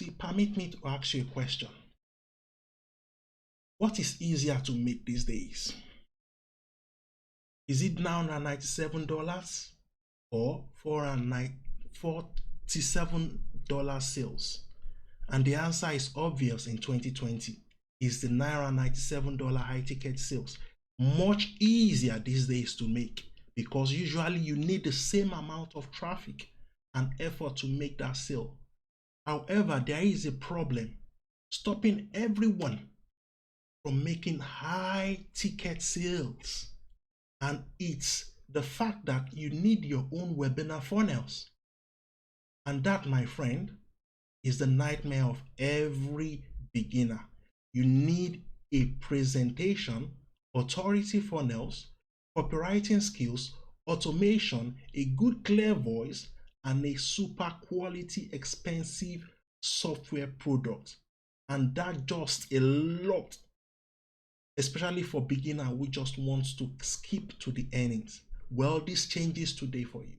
See, permit me to ask you a question. What is easier to make these days? Is it now $97 or $47 sales? And the answer is obvious in 2020. Is the Naira $97 high ticket sales much easier these days to make, because usually you need the same amount of traffic and effort to make that sale. However, there is a problem stopping everyone from making high ticket sales, and it's the fact that you need your own webinar funnels. And that, my friend, is the nightmare of every beginner. You need a presentation, authority funnels, copywriting skills, automation, a good clear voice, and a super quality expensive software product. And that just a lot, especially for beginner who just wants to skip to the earnings. Well, this changes today for you.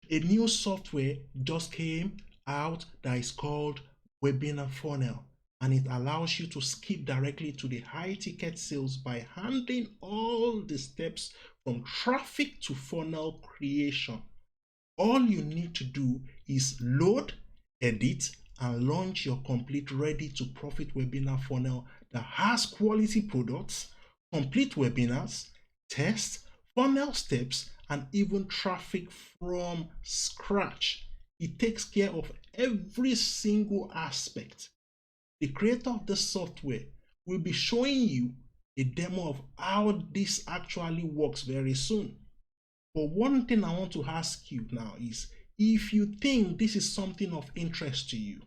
A new software just came out that is called Webinar Funnel, and it allows you to skip directly to the high ticket sales by handling all the steps from traffic to funnel creation. All you need to do is load, edit, and launch your complete ready to profit webinar funnel that has quality products, complete webinars, tests, funnel steps, and even traffic from scratch. It takes care of every single aspect. The creator of the software will be showing you a demo of how this actually works very soon. But one thing I want to ask you now is, if you think this is something of interest to you,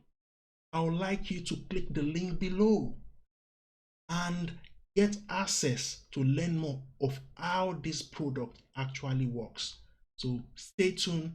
I would like you to click the link below and get access to learn more of how this product actually works. So stay tuned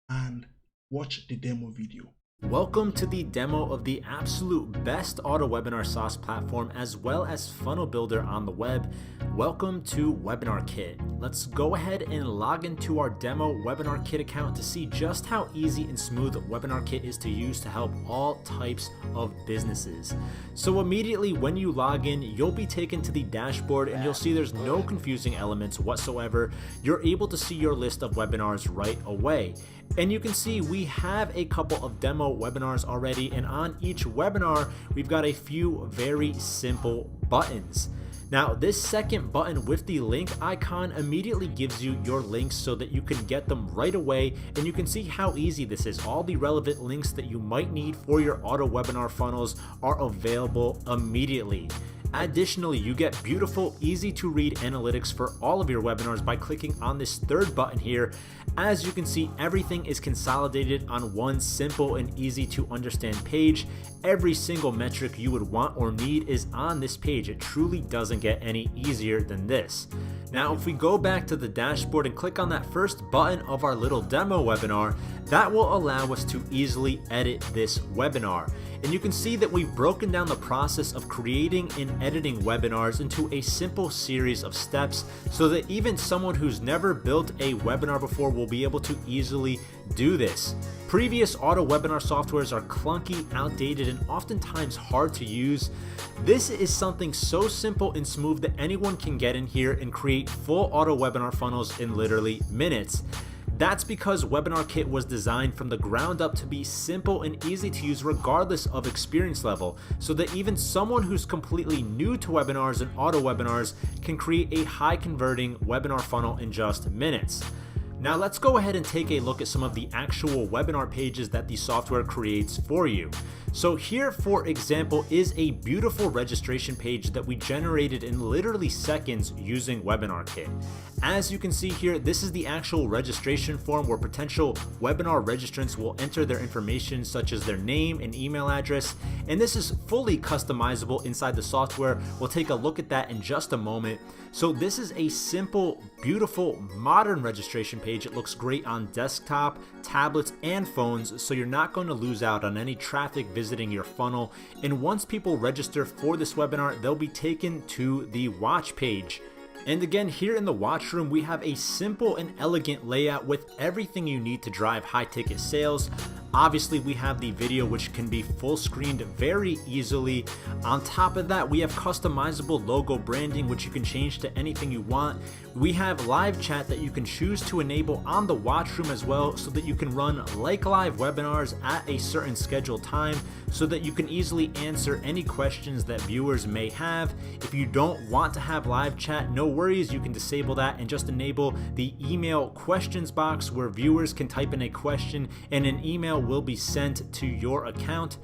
and watch the demo video. Welcome to the demo of the absolute best auto webinar SaaS platform as well as funnel builder on the web. Welcome to Webinarkit. Let's go ahead and log into our demo Webinarkit account to see just how easy and smooth Webinarkit is to use to help all types of businesses. So immediately when you log in, you'll be taken to the dashboard and you'll see there's no confusing elements whatsoever. You're able to see your list of webinars right away. And you can see we have a couple of demo webinars already, and on each webinar we've got a few very simple buttons. Now this second button with the link icon immediately gives you your links so that you can get them right away, and you can see how easy this is. All the relevant links that you might need for your auto webinar funnels are available immediately. Additionally, you get beautiful, easy to read analytics for all of your webinars by clicking on this third button here. As you can see, everything is consolidated on one simple and easy to understand page. Every single metric you would want or need is on this page. It truly doesn't get any easier than this. Now, if we go back to the dashboard and click on that first button of our little demo webinar, that will allow us to easily edit this webinar. And you can see that we've broken down the process of creating and editing webinars into a simple series of steps so that even someone who's never built a webinar before will be able to easily do this. Previous auto webinar softwares are clunky, outdated, and oftentimes hard to use. This is something so simple and smooth that anyone can get in here and create full auto webinar funnels in literally minutes. That's because Webinarkit was designed from the ground up to be simple and easy to use regardless of experience level, so that even someone who's completely new to webinars and auto webinars can create a high converting webinar funnel in just minutes. Now let's go ahead and take a look at some of the actual webinar pages that the software creates for you. So here, for example, is a beautiful registration page that we generated in literally seconds using Webinarkit. As you can see here, this is the actual registration form where potential webinar registrants will enter their information such as their name and email address, and this is fully customizable inside the software. We'll take a look at that in just a moment. So this is a simple, beautiful, modern registration page. It looks great on desktop, tablets, and phones, so you're not going to lose out on any traffic visiting your funnel. And once people register for this webinar, they'll be taken to the watch page. And again, here in the watch room, we have a simple and elegant layout with everything you need to drive high ticket sales. Obviously, we have the video, which can be full screened very easily. On top of that, we have customizable logo branding, which you can change to anything you want. We have live chat that you can choose to enable on the watch room as well, so that you can run like live webinars at a certain scheduled time, so that you can easily answer any questions that viewers may have. If you don't want to have live chat, no worries, you can disable that and just enable the email questions box, where viewers can type in a question and an email will be sent to your account,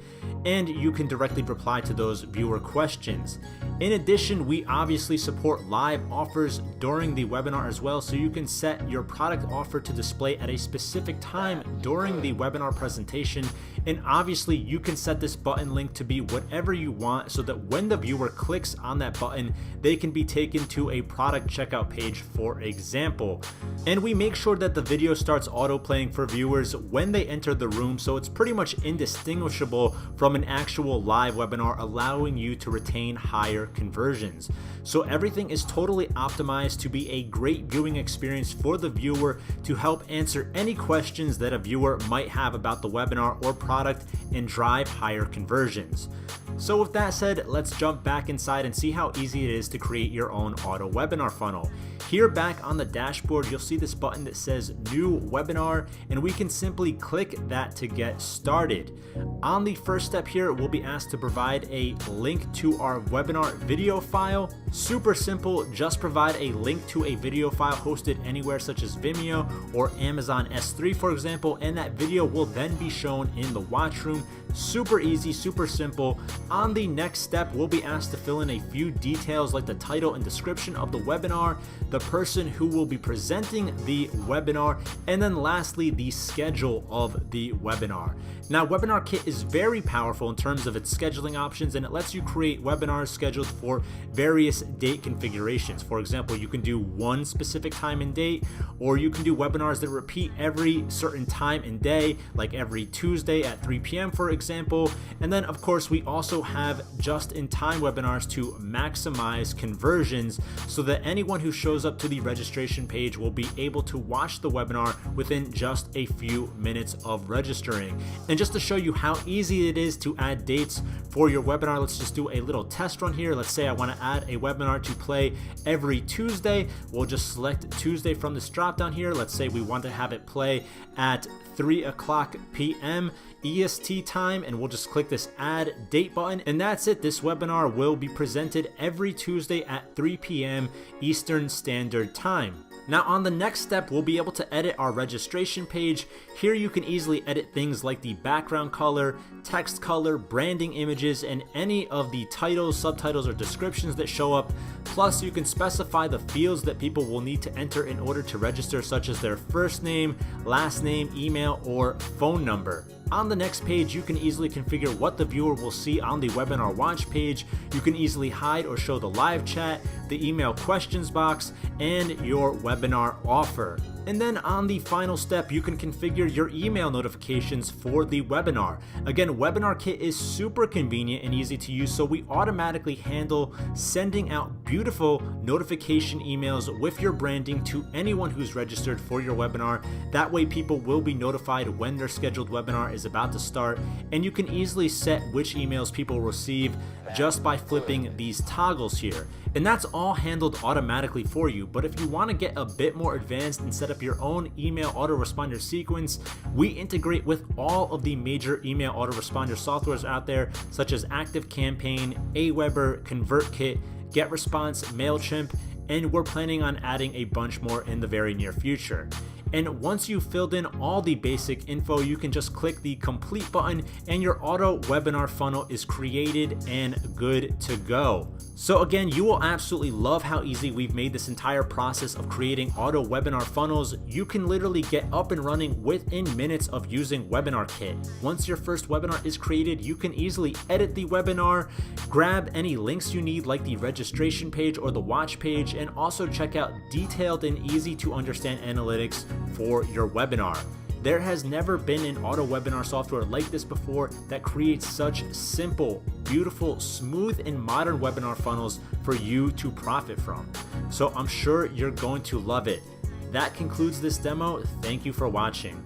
and you can directly reply to those viewer questions. In addition, we obviously support live offers during the webinar as well, so you can set your product offer to display at a specific time during the webinar presentation. And obviously, you can set this button link to be whatever you want, so that when the viewer clicks on that button, they can be taken to a product checkout page, for example. And we make sure that the video starts auto playing for viewers when they enter the room, so it's pretty much indistinguishable from an actual live webinar, allowing you to retain higher conversions. So everything is totally optimized to be a great viewing experience for the viewer, to help answer any questions that a viewer might have about the webinar or product and drive higher conversions. So with that said, let's jump back inside and see how easy it is to create your own auto webinar funnel. Here back on the dashboard, you'll see this button that says New Webinar, and we can simply click that to get started. On the first step here, we'll be asked to provide a link to our webinar video file. Super simple, just provide a link to a video file hosted anywhere such as Vimeo or Amazon S3, for example, and that video will then be shown in the watch room. Super easy, super simple. On the next step, we'll be asked to fill in a few details like the title and description of the webinar, the person who will be presenting the webinar, and then lastly, the schedule of the webinar. Now, Webinarkit is very powerful in terms of its scheduling options, and it lets you create webinars scheduled for various date configurations. For example, you can do one specific time and date, or you can do webinars that repeat every certain time and day, like every Tuesday at 3 p.m., for example. And then, of course, we also have just-in-time webinars to maximize conversions, so that anyone who shows up to the registration page will be able to watch the webinar within just a few minutes of registering. And just to show you how easy it is to add dates for your webinar, let's just do a little test run here. Let's say I want to add a webinar to play every Tuesday. We'll just select Tuesday from this drop down here. Let's say we want to have it play at 3 o'clock p.m. EST time, and we'll just click this add date button, and that's it. This webinar will be presented every Tuesday at 3 p.m. Eastern Standard Time. Now, on the next step, we'll be able to edit our registration page. Here you can easily edit things like the background color, text color, branding images, and any of the titles, subtitles, or descriptions that show up. Plus, you can specify the fields that people will need to enter in order to register, such as their first name, last name, email, or phone number. On the next page, you can easily configure what the viewer will see on the webinar watch page. You can easily hide or show the live chat, the email questions box, and your webinar offer. And then on the final step, you can configure your email notifications for the webinar. Again, Webinarkit is super convenient and easy to use, so we automatically handle sending out beautiful notification emails with your branding to anyone who's registered for your webinar. That way, people will be notified when their scheduled webinar is about to start, and you can easily set which emails people receive just by flipping these toggles here. And that's all handled automatically for you. But if you want to get a bit more advanced and set up your own email autoresponder sequence, we integrate with all of the major email autoresponder softwares out there, such as ActiveCampaign, Aweber, ConvertKit, GetResponse, MailChimp, and we're planning on adding a bunch more in the very near future. And once you've filled in all the basic info, you can just click the complete button and your auto webinar funnel is created and good to go. So again, you will absolutely love how easy we've made this entire process of creating auto webinar funnels. You can literally get up and running within minutes of using Webinarkit. Once your first webinar is created, you can easily edit the webinar, grab any links you need like the registration page or the watch page, and also check out detailed and easy to understand analytics for your webinar. There has never been an auto webinar software like this before that creates such simple, beautiful, smooth, and modern webinar funnels for you to profit from. so I'm sure you're going to love it. That concludes this demo. Thank you for watching.